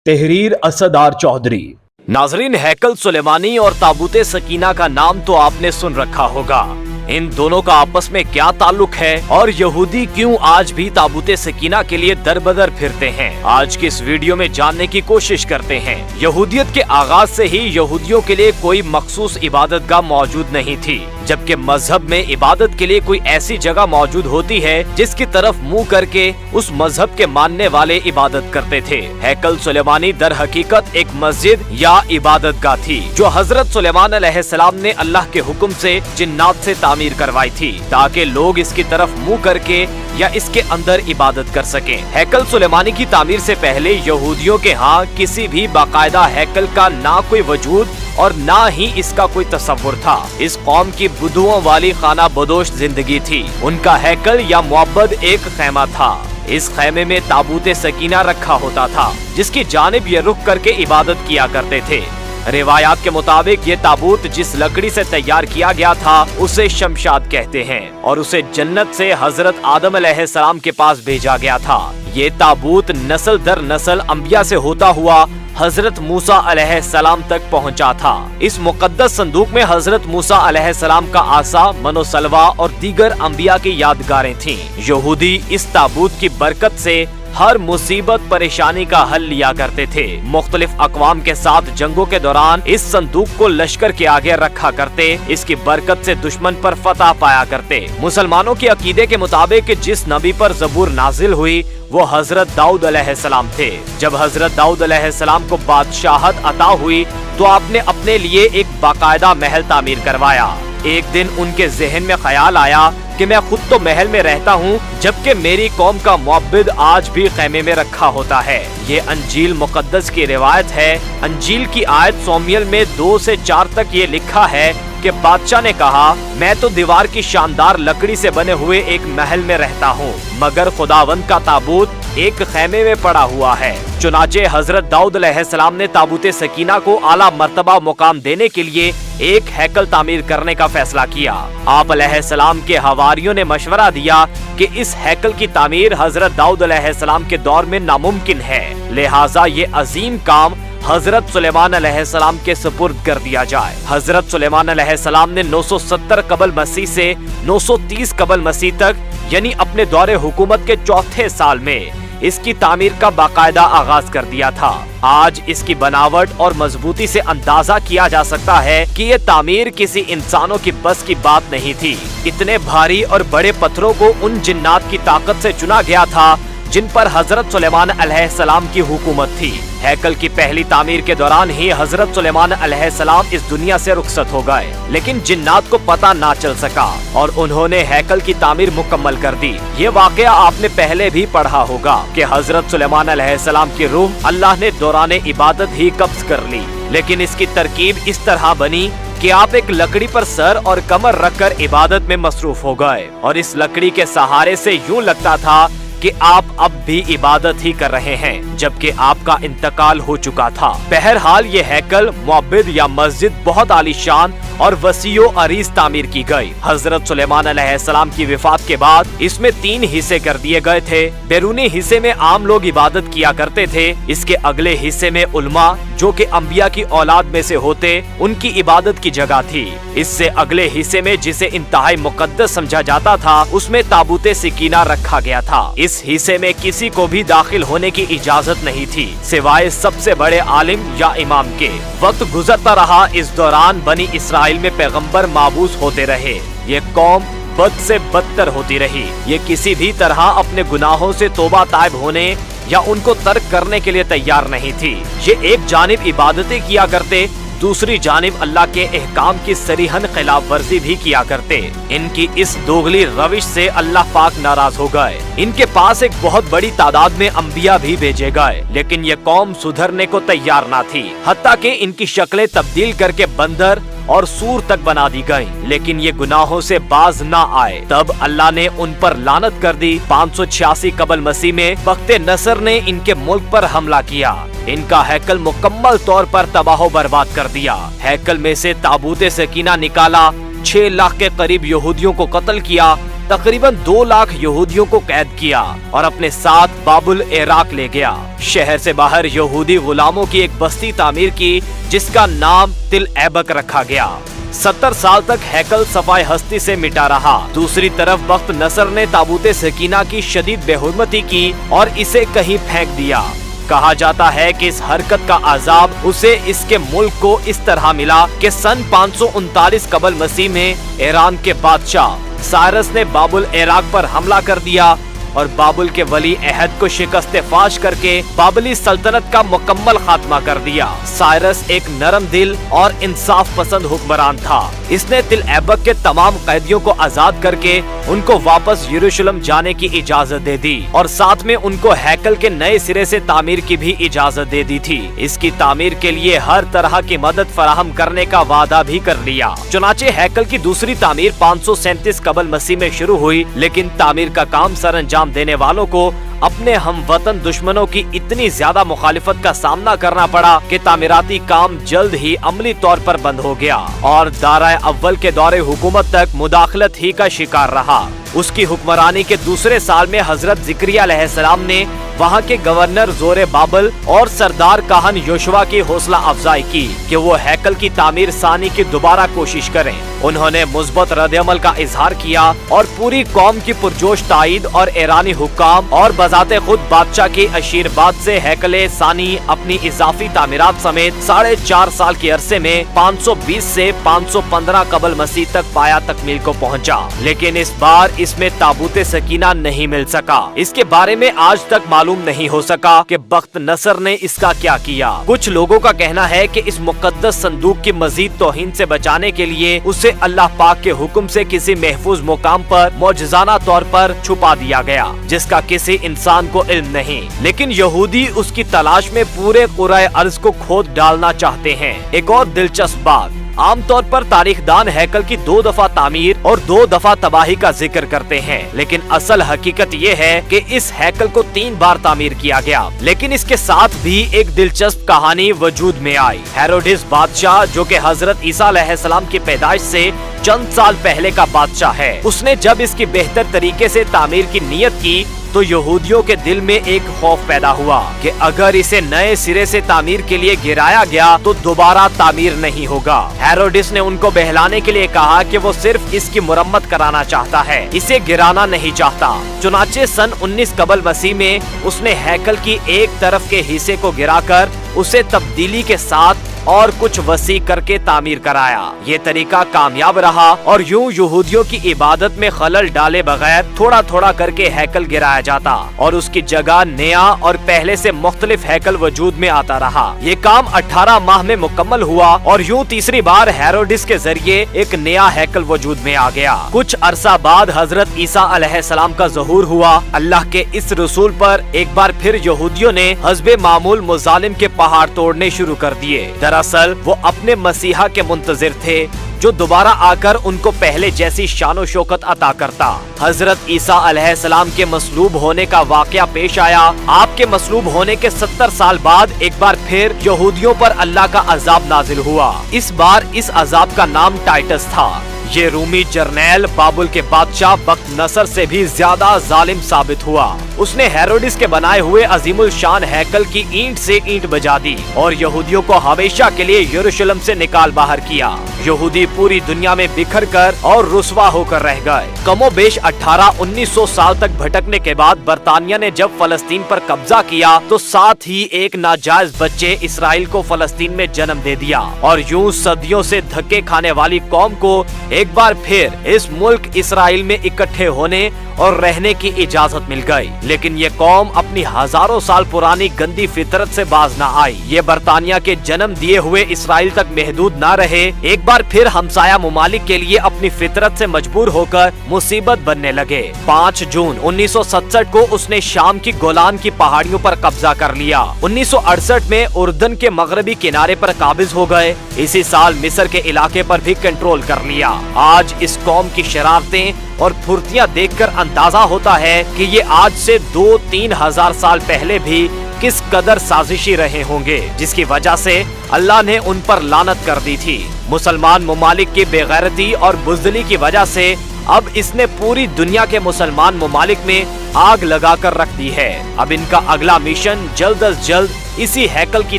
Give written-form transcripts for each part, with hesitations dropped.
तहरीर असदार चौधरी। नाजरीन, हैकल सुलेमानी और ताबूत सकीना का नाम तो आपने सुन रखा होगा। इन दोनों का आपस में क्या ताल्लुक है और यहूदी क्यों आज भी ताबूत सकीना के लिए दर बदर फिरते हैं, आज की इस वीडियो में जानने की कोशिश करते हैं। यहूदियत के आगाज से ही यहूदियों के लिए कोई मखसूस इबादतगाह मौजूद नहीं थी, जबकि मजहब में इबादत के लिए कोई ऐसी जगह मौजूद होती है जिसकी तरफ मुंह करके उस मजहब के मानने वाले इबादत करते थे। हैकल सुलेमानी दर हकीकत एक मस्जिद या इबादतगाह थी जो हजरत सुलेमान अलैहिस्सलाम ने अल्लाह के हुक्म से जिन्नात से तामीर करवाई थी, ताकि लोग इसकी तरफ मुंह करके या इसके अंदर इबादत कर सकें। हैकल सुलेमानी की तामीर से पहले यहूदियों के यहाँ किसी भी बाकायदा हैकल का ना कोई वजूद और ना ही इसका कोई तस्वुर था। इस कौम की बुद्धुओं वाली खाना बदोश जिंदगी थी। उनका हैकल या मुअब्बद एक खैमा था। इस खैमे में ताबूत सकीना रखा होता था, जिसकी जानिब ये रुख करके इबादत किया करते थे। रिवायात के मुताबिक ये ताबूत जिस लकड़ी से तैयार किया गया था उसे शमशाद कहते हैं और उसे जन्नत से हजरत आदम अलैहिस्सलाम के पास भेजा गया था। ये ताबूत नस्ल दर नस्ल अंबिया से होता हुआ हजरत मूसा अलैहिस्सलाम तक पहुंचा था। इस मुकद्दस संदूक में हजरत मूसा अलैहिस्सलाम का आसा, मनोसलवा और दीगर अंबिया की यादगारें थीं। यहूदी इस ताबूत की बरकत से हर मुसीबत परेशानी का हल लिया करते थे। मुख्तलिफ अक़वाम के साथ जंगों के दौरान इस संदूक को लश्कर के आगे रखा करते, इसकी बरकत से दुश्मन पर फतह पाया करते। मुसलमानों के अकीदे के मुताबिक जिस नबी पर ज़बूर नाजिल हुई वो हजरत दाऊद अलैहिस्सलाम थे। जब हजरत दाऊद अलैहिस्सलाम को बादशाहत अता हुई तो आपने अपने लिए एक बाकायदा महल तामीर करवाया। एक दिन उनके ज़हन में ख्याल आया कि मैं खुद तो महल में रहता हूँ, जबकि मेरी कौम का मुअब्बिद आज भी खैमे में रखा होता है। ये अंजील मुकद्दस की रिवायत है। अंजील की आयत सोमियल में 2 से 4 तक ये लिखा है कि बादशाह ने कहा, मैं तो दीवार की शानदार लकड़ी से बने हुए एक महल में रहता हूँ, मगर खुदावंद का ताबूत एक खैमे में पड़ा हुआ है। चुनाचे हजरत दाऊद अलैहिस्सलाम ने ताबूत सकीना को आला मर्तबा मुकाम देने के लिए एक हैकल तामीर करने का फैसला किया। आप अलैहिस्सलाम के हवारियों ने मशवरा दिया कि इस हैकल की तामीर हजरत दाऊद अलैहिस्सलाम के दौर में नामुमकिन है, लिहाजा ये अजीम काम हजरत सुलेमान अलैहिस्सलाम के सुपुर्द कर दिया जाए। हजरत सुलेमान अलैहिस्सलाम ने 970 कबल मसीह से 930 कबल मसीह तक, यानी अपने दौरे हुकूमत के 4थे साल में इसकी तामीर का बाकायदा आगाज कर दिया था। आज इसकी बनावट और मजबूती से अंदाजा किया जा सकता है कि ये तामीर किसी इंसानों की बस की बात नहीं थी। इतने भारी और बड़े पत्थरों को उन जिन्नात की ताकत से चुना गया था जिन पर हजरत सुलेमान अलैहिस्सलाम की हुकूमत थी। हैकल की पहली तामीर के दौरान ही हजरत सुलेमान अलैहिस्सलाम इस दुनिया से रुखसत हो गए, लेकिन जिन्नात को पता ना चल सका और उन्होंने हैकल की तामीर मुकम्मल कर दी। ये वाकया आपने पहले भी पढ़ा होगा कि हजरत सुलेमान अलैहिस्सलाम की रूह अल्लाह ने दौरान इबादत ही कब्ज कर ली, लेकिन इसकी तरकीब इस तरह बनी कि आप एक लकड़ी पर सर और कमर रखकर इबादत में मसरूफ हो गए और इस लकड़ी के सहारे से यूं लगता था कि आप अब भी इबादत ही कर रहे हैं, जबकि आपका इंतकाल हो चुका था। बहरहाल ये हैकल, मुअब्बिद या मस्जिद बहुत आलीशान और वसीओ अरीज तामीर की गई। हजरत सुलेमान अलैहिस्सलाम की वफात के बाद इसमें 3 हिस्से कर दिए गए थे। बैरूनी हिस्से में आम लोग इबादत किया करते थे। इसके अगले हिस्से में उलमा, जो कि अंबिया की औलाद में से होते, उनकी इबादत की जगह थी। इससे अगले हिस्से में, जिसे इंतहाई मुकद्दस समझा जाता था, उसमें ताबूत सकीना रखा गया था। इस हिस्से में किसी को भी दाखिल होने की इजाजत नहीं थी, सिवाय सबसे बड़े आलिम या इमाम के। वक्त गुजरता रहा, इस दौरान बनी इसराइल में पैगंबर माबूस होते रहे। ये कौम बद से बदतर होती रही। ये किसी भी तरह अपने गुनाहों से तौबा ताइब होने या उनको तर्क करने के लिए तैयार नहीं थी। ये एक जानिब इबादतें किया करते, दूसरी जानिब अल्लाह के एहकाम की सरीहन खिलाफ वर्जी भी किया करते। इनकी इस दोगली रविश से अल्लाह पाक नाराज हो गए। इनके पास एक बहुत बड़ी तादाद में अंबिया भी भेजे गए, लेकिन ये कौम सुधरने को तैयार ना थी। हत्ता कि इनकी शक्लें तब्दील करके बंदर और सूर तक बना दी गई, लेकिन ये गुनाहों से बाज ना आए। तब अल्लाह ने उन पर लानत कर दी। 586 कबल मसीह में बख्ते नसर ने इनके मुल्क पर हमला किया। इनका हैकल मुकम्मल तौर पर तबाह बर्बाद कर दिया। हैकल में से ताबूत सकीना निकाला, 6 लाख के करीब यहूदियों को कत्ल किया तकरीबन 2 लाख यहूदियों को कैद किया और अपने साथ बाबुल इराक ले गया। शहर से बाहर यहूदी गुलामों की एक बस्ती तामीर की जिसका नाम तिल ऐबक रखा गया। 70 साल तक हैकल सफाई हस्ती से मिटा रहा। दूसरी तरफ बख्त नसर ने ताबूते सकीना की शदीद बेहुरमती की और इसे कहीं फेंक दिया। कहा जाता है कि इस हरकत का अजाब उसे इसके मुल्क को इस तरह मिला कि सन 539 कबल मसीह में ईरान के बादशाह साइरस ने बाबुल इराक पर हमला कर दिया और बाबुल के वली अहद को शिकस्त फाश करके बाबली सल्तनत का मुकम्मल खात्मा कर दिया। साइरस एक नरम दिल और इंसाफ पसंद हुक्मरान था। इसने तिल ऐबक के तमाम कैदियों को आजाद करके उनको वापस यरूशलेम जाने की इजाजत दे दी और साथ में उनको हैकल के नए सिरे से तामीर की भी इजाजत दे दी थी। इसकी तामीर के लिए हर तरह की मदद फराहम करने का वादा भी कर लिया। चुनाचे हैकल की दूसरी तामीर 537 कबल मसीह में शुरू हुई, लेकिन तामीर का काम सरअंजाम देने वालों को अपने हम वतन दुश्मनों की इतनी ज्यादा मुखालिफत का सामना करना पड़ा कि तामीराती काम जल्द ही अमली तौर पर बंद हो गया और दारा अव्वल के दौरे हुकूमत तक मुदाखलत ही का शिकार रहा। उसकी हुक्मरानी के दूसरे साल में हजरत जिक्रिया अलैहिस्सलाम ने वहाँ के गवर्नर जोरे बाबल और सरदार काहन योशवा की हौसला अफजाई की कि वो हैकल की तामीर सानी की दोबारा कोशिश करें। उन्होंने मुस्बत रद्द-ए-अमल का इजहार किया और पूरी कौम की पुरजोश ताईद और ईरानी हुक्काम और बजाते खुद बादशाह की आशीर्वाद से हैकले सानी अपनी इजाफी तामीरात समेत 4.5 साल के अरसे में 520 से 515 कबल मसीह तक पाया तकमील को पहुँचा। लेकिन इस बार इसमें ताबूते सकीना नहीं मिल सका। इसके बारे में आज तक मालूम नहीं हो सका कि बख्त नसर ने इसका क्या किया। कुछ लोगों का कहना है कि इस मुकद्दस संदूक की मजीद तौहीन से बचाने के लिए उसे अल्लाह पाक के हुक्म से किसी महफूज मुकाम पर मौजज़ाना तौर पर छुपा दिया गया, जिसका किसी इंसान को इल्म नहीं। लेकिन यहूदी उसकी तलाश में पूरे कुराए अर्ज को खोद डालना चाहते हैं। एक और दिलचस्प बात, आमतौर पर तारीखदान हैकल की 2 दफा तामीर और 2 दफा तबाही का जिक्र करते हैं, लेकिन असल हकीकत ये है कि इस हैकल को 3 बार तामीर किया गया। लेकिन इसके साथ भी एक दिलचस्प कहानी वजूद में आई। हेरोडिस बादशाह, जो कि हजरत ईसा अलैहिस्सलाम की पैदाइश से चंद साल पहले का बादशाह है, उसने जब इसकी बेहतर तरीके से तामीर की नियत की तो यहूदियों के दिल में एक खौफ पैदा हुआ कि अगर इसे नए सिरे से तामीर के लिए गिराया गया तो दोबारा तामीर नहीं होगा। हेरोडिस ने उनको बहलाने के लिए कहा कि वो सिर्फ इसकी मुरम्मत कराना चाहता है, इसे गिराना नहीं चाहता। चुनाचे सन 19 कबल मसीह में उसने हैकल की एक तरफ के हिस्से को गिराकर उसे तब्दीली के साथ और कुछ वसी करके तामीर कराया। ये तरीका कामयाब रहा और यूं यहूदियों की इबादत में खलल डाले बगैर थोड़ा थोड़ा करके हैकल गिराया जाता और उसकी जगह नया और पहले से मुख्तलिफ हैकल वजूद में आता रहा। ये काम 18 माह में मुकम्मल हुआ और यूं तीसरी बार हेरोडिस के जरिए एक नया हैकल वजूद में आ गया। कुछ अरसा बाद हजरत ईसा अलैहिस्सलाम का ज़हूर हुआ। अल्लाह के इस रसूल पर एक बार फिर यहूदियों ने हस्बे मामूल मुजालिम के पहाड़ तोड़ने शुरू कर दिए। दरअसल वो अपने मसीहा के मुंतजिर थे जो दोबारा आकर उनको पहले जैसी शानो शौकत अता करता। हजरत ईसा अलैहिस्सलाम के मसलूब होने का वाकया पेश आया। आपके मसलूब होने के 70 साल बाद एक बार फिर यहूदियों पर अल्लाह का अजाब नाजिल हुआ। इस बार इस अजाब का नाम टाइटस था। ये रूमी जर्नैल बाबुल के बादशाह बख्त नसर से भी ज्यादा जालिम साबित हुआ। उसने हेरोडिस के बनाए हुए अजीमुल शान हैकल की ईंट से ईंट बजा दी और यहूदियों को हमेशा के लिए यरूशलेम से निकाल बाहर किया। यहूदी पूरी दुनिया में बिखर कर और रुस्वा होकर रह गए। कमोबेश 1800-1900 साल तक भटकने के बाद बरतानिया ने जब फलस्तीन पर कब्जा किया तो साथ ही एक नाजायज बच्चे इसराइल को फलस्तीन में जन्म दे दिया और यूं सदियों से धक्के खाने वाली कौम को एक बार फिर इस मुल्क इसराइल में इकट्ठे होने और रहने की इजाजत मिल गई। लेकिन ये कौम अपनी हजारों साल पुरानी गंदी फितरत से बाज न आई। ये बरतानिया के जन्म दिए हुए इसराइल तक महदूद न रहे, एक बार फिर हमसाया मुमालिक के लिए अपनी फितरत से मजबूर होकर मुसीबत बनने लगे। 5 जून 1967 को उसने शाम की गोलान की पहाड़ियों पर कब्जा कर लिया। 1968 में उर्दन के मगरबी किनारे पर काबिज हो गए। इसी साल मिस्र के इलाके पर भी कंट्रोल कर लिया। आज इस कौम की शरारतें और फुर्तियां देखकर अंदाजा होता है कि ये आज से 2-3 हजार साल पहले भी किस कदर साजिशी रहे होंगे, जिसकी वजह से अल्लाह ने उन पर लानत कर दी थी। मुसलमान मुमालिक की बेगैरती और बुज़दिली की वजह से अब इसने पूरी दुनिया के मुसलमान ममालिक में आग लगाकर रख दी है। अब इनका अगला मिशन जल्द अज जल्द इसी हैकल की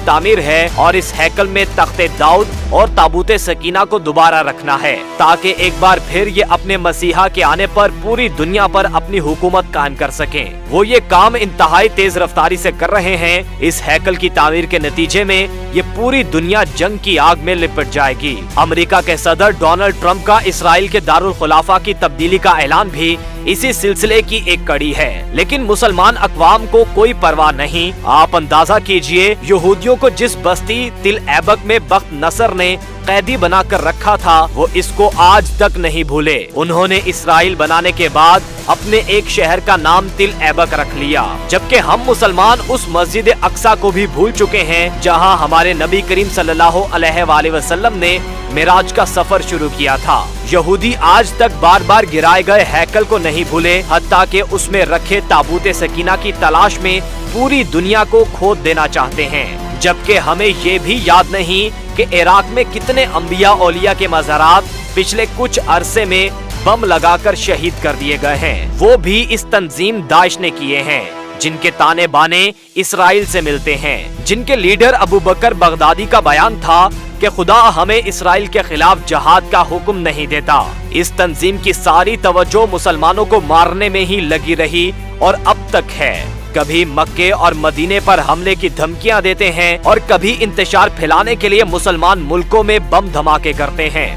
तामीर है और इस हैकल में तख्ते दाऊद और ताबूते सकीना को दोबारा रखना है, ताकि एक बार फिर ये अपने मसीहा के आने पर पूरी दुनिया पर अपनी हुकूमत कायम कर सकें। वो ये काम इंतहाई तेज रफ्तारी से कर रहे हैं। इस हैकल की तामीर के नतीजे में ये पूरी दुनिया जंग की आग में लिपट जाएगी। अमेरिका के सदर डोनाल्ड ट्रंप का इसराइल के दारुल खुलाफा की तब्दीली का ऐलान भी इसी सिलसिले की एक कड़ी है, लेकिन मुसलमान अक़वाम को कोई परवाह नहीं। आप अंदाजा कीजिए, यहूदियों को जिस बस्ती तिल ऐबक में बख्त नसर ने कैदी बनाकर रखा था, वो इसको आज तक नहीं भूले। उन्होंने इसराइल बनाने के बाद अपने एक शहर का नाम तिल ऐबक रख लिया, जबकि हम मुसलमान उस मस्जिद अक्सा को भी भूल चुके हैं जहां हमारे नबी करीम सल्लल्लाहु अलैहि वसल्लम ने मिराज का सफर शुरू किया था। यहूदी आज तक बार बार गिराए गए हैकल को नहीं भूले, हत्ता कि उसमें रखे ताबूते सकीना की तलाश में पूरी दुनिया को खोद देना चाहते हैं। जबकि हमें ये भी याद नहीं कि इराक में कितने अंबिया औलिया के मज़ारात पिछले कुछ अरसे में बम लगाकर शहीद कर दिए गए हैं। वो भी इस तंजीम दाइश ने किए हैं, जिनके ताने बाने इसराइल से मिलते हैं, जिनके लीडर अबू बकर बगदादी का बयान था कि खुदा हमें इसराइल के खिलाफ जहाद का हुक्म नहीं देता। इस तंजीम की सारी तवज्जो मुसलमानों को मारने में ही लगी रही और अब तक है। कभी मक्के और मदीने पर हमले की धमकियां देते हैं और कभी इंतशार फैलाने के लिए मुसलमान मुल्कों में बम धमाके करते हैं।